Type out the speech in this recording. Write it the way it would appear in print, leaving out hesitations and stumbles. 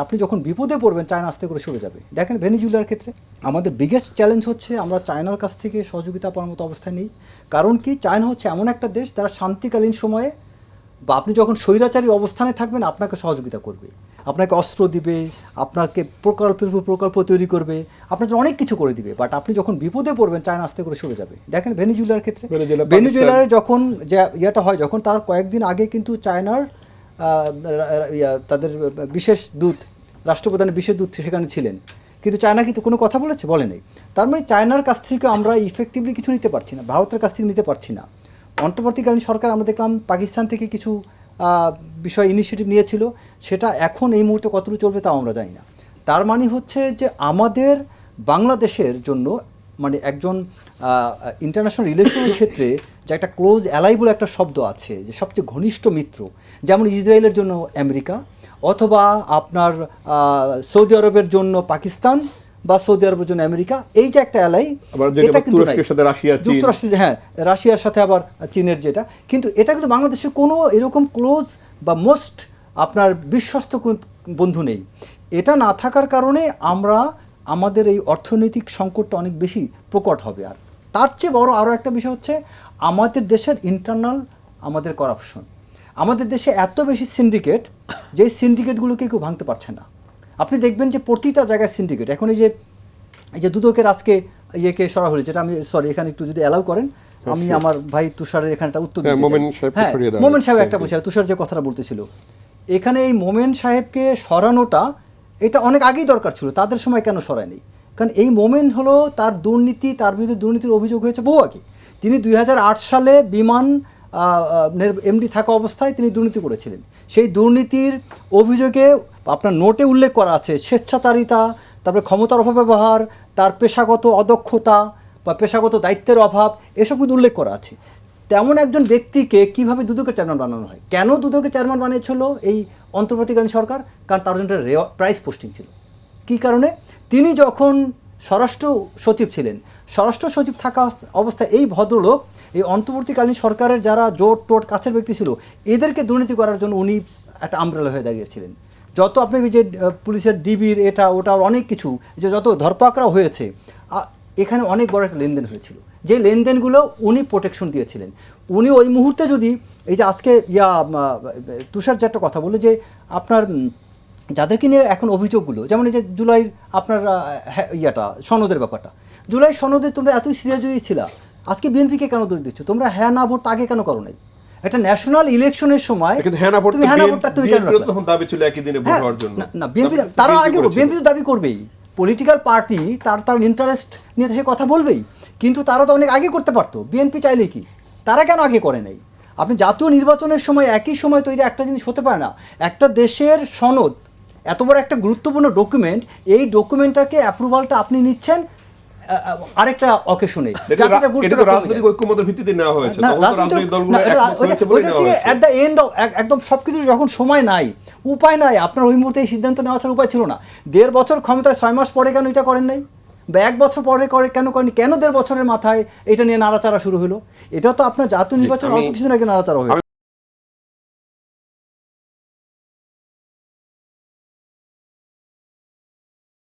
আপনি যখন বিপদে পড়বেন চায়না আস্তে করে সরে যাবে। দেখেন ভেনিজুয়েলার ক্ষেত্রে আমাদের বিগেস্ট চ্যালেঞ্জ হচ্ছে আমরা চায়নার কাছ থেকে সহযোগিতা পাওয়ার মতো অবস্থায় নেই। কারণ কি, চায়না হচ্ছে এমন একটা দেশ যারা শান্তিকালীন সময়ে বা আপনি যখন স্বৈরাচারী অবস্থানে থাকবেন আপনাকে সহযোগিতা করবে, আপনাকে অস্ত্র দিবে, আপনাকে প্রকল্প তৈরি করবে, আপনার জন্য অনেক কিছু করে দিবে। বাট আপনি যখন বিপদে পড়বেন চায়না আস্তে করে সরে যাবে। দেখেন ভেনিজুয়েলার ক্ষেত্রে ভেনিজুয়েলার যখন যে ইয়েটা হয়, যখন তার কয়েকদিন আগে কিন্তু চায়নার তাদের বিশেষ দূত, রাষ্ট্রপ্রধানের বিশেষ দূত সেখানে ছিলেন, কিন্তু চায়না কিন্তু কোনো কথা বলে নেই। তার মানে চায়নার কাছ থেকে আমরা ইফেক্টিভলি কিছু নিতে পারছি না, ভারতের কাছ থেকে নিতে পারছি না। অন্তর্বর্তীকালীন সরকার আমরা দেখলাম পাকিস্তান থেকে কিছু বিষয় ইনিশিয়েটিভ নিয়েছিল, সেটা এখন এই মুহূর্তে কতটুকু চলবে তাও আমরা জানি না। তার মানে হচ্ছে যে আমাদের বাংলাদেশের জন্য মানে একজন ইন্টারন্যাশনাল রিলেশনের ক্ষেত্রে যে একটা ক্লোজ অ্যালাই বলে একটা শব্দ আছে, যে সবচেয়ে ঘনিষ্ঠ মিত্র, যেমন ইসরায়েলের জন্য আমেরিকা, অথবা আপনার সৌদি আরবের জন্য পাকিস্তান বা সৌদি আরবের জন্য আমেরিকা, এই যে একটা অ্যালাই, এটা কিন্তু যুক্তরাষ্ট্রের, হ্যাঁ রাশিয়ার সাথে আবার চীনের যেটা, কিন্তু এটা কিন্তু বাংলাদেশে কোনো এরকম ক্লোজ বা মোস্ট আপনার বিশ্বস্ত বন্ধু নেই। এটা না থাকার কারণে আমরা আমাদের এই অর্থনৈতিক সংকটটা অনেক বেশি প্রকট হবে। আর তার চেয়ে বড় আরও একটা বিষয় হচ্ছে আমাদের দেশের ইন্টারনাল আমাদের করাপশন। আমাদের দেশে এত বেশি সিন্ডিকেট, যেই সিন্ডিকেটগুলোকে কেউ ভাঙতে পারছে না। আপনি দেখবেন যে প্রতিটা জায়গায় সিন্ডিকেট। এখন এই যে দুদকের আজকে ইয়েকে সরা হয়েছে, যেটা আমি এখানে একটু যদি অ্যালাউ করেন, আমি আমার ভাই তুষারের এখানে একটা উত্তর দিতে চাই। হ্যাঁ, মোমেন সাহেব একটা বলছে, তুষার যে কথাটা বলতেছিল, এখানে এই মোমেন সাহেবকে সরানোটা এটা অনেক আগেই দরকার ছিল, তাদের সময় কেন সরায়নি? কারণ এই মোমেন হলো তার দুর্নীতি, তার বিরুদ্ধে দুর্নীতির অভিযোগ হয়েছে বহু আগে। তিনি 2008 সালে বিমান এমডি থাকা অবস্থায় তিনি দুর্নীতি করেছিলেন। সেই দুর্নীতির অভিযোগে আপনার নোটে উল্লেখ করা আছে স্বেচ্ছাচারিতা, তারপরে ক্ষমতার অপব্যবহার, তার পেশাগত অদক্ষতা বা পেশাগত দায়িত্বের অভাব, এসব কিন্তু উল্লেখ করা আছে। তেমন একজন ব্যক্তিকে কীভাবে দুদকের চেয়ারম্যান বানানো হয়? কেন দুদকের চেয়ারম্যান বানিয়েছিল এই অন্তর্বর্তীকালীন সরকার? কারণ তার জন্য প্রাইস পোস্টিং ছিল। কী কারণে? তিনি যখন স্বরাষ্ট্র সচিব ছিলেন, স্বরাষ্ট্র সচিব থাকা অবস্থায় এই ভদ্রলোক এই অন্তর্বর্তীকালীন সরকারের যারা জোট টোট কাছের ব্যক্তি ছিল, এদেরকে দুর্নীতি করার জন্য উনি একটা আমব্রেলা হয়ে দাঁড়িয়েছিলেন। যত আপনি যে পুলিশের ডিবির এটা ওটা অনেক কিছু যে যত ধরপাকড়া হয়েছে, এখানে অনেক বড় একটা লেনদেন হয়েছিল, যে লেনদেনগুলো উনি প্রোটেকশন দিয়েছিলেন। উনি ওই মুহূর্তে যদি এই যে আজকে তুষার যে একটা কথা বললো যে আপনার যাদেরকে নিয়ে এখন অভিযোগগুলো, যেমন এই যে জুলাইয়ের আপনার সনদের ব্যাপারটা, জুলাই সনদে তোমরা এতই সিরিয়াস যদি ছিল, আজকে বিএনপিকে কেন দোষ দিচ্ছ? তোমরা হ্যাঁ না ভোটটা আগে কেন করো নাই? একটা ন্যাশনাল ইলেকশনের সময় তুমি হ্যাঁ না ভোটটা তুমি কেন না? বিএনপি তারা আগে, বিএনপি তো দাবি করবেই, পলিটিক্যাল পার্টি তার ইন্টারেস্ট নিয়ে সে কথা বলবেই, কিন্তু তারা তো অনেক আগে করতে পারতো। বিএনপি চাইলে কি, তারা কেন আগে করে নাই? আপনি জাতীয় নির্বাচনের সময় একই সময় তৈরি একটা জিনিস হতে পারে না। একটা দেশের সনদ এত বড় একটা গুরুত্বপূর্ণ ডকুমেন্ট, এই ডকুমেন্টটাকে অ্যাপ্রুভালটা আপনি নিচ্ছেন আরেকটা অকেশনে, একদম সবকিছু যখন সময় নাই, উপায় নাই, আপনার ওই মুহূর্তে এই সিদ্ধান্ত নেওয়া ছাড়া উপায় ছিল না। 1.5 বছর ক্ষমতায় 6 মাস পরে কেন এটা করেন নাই? বা 1 বছর পরে কেন করেনি? কেন 1.5 বছরের মাথায় এটা নিয়ে নাড়াচাড়া শুরু হলো? এটা তো আপনার জাতীয় নির্বাচন অল্প কিছুদিন আগে নাড়াচাড়া হয়েছে।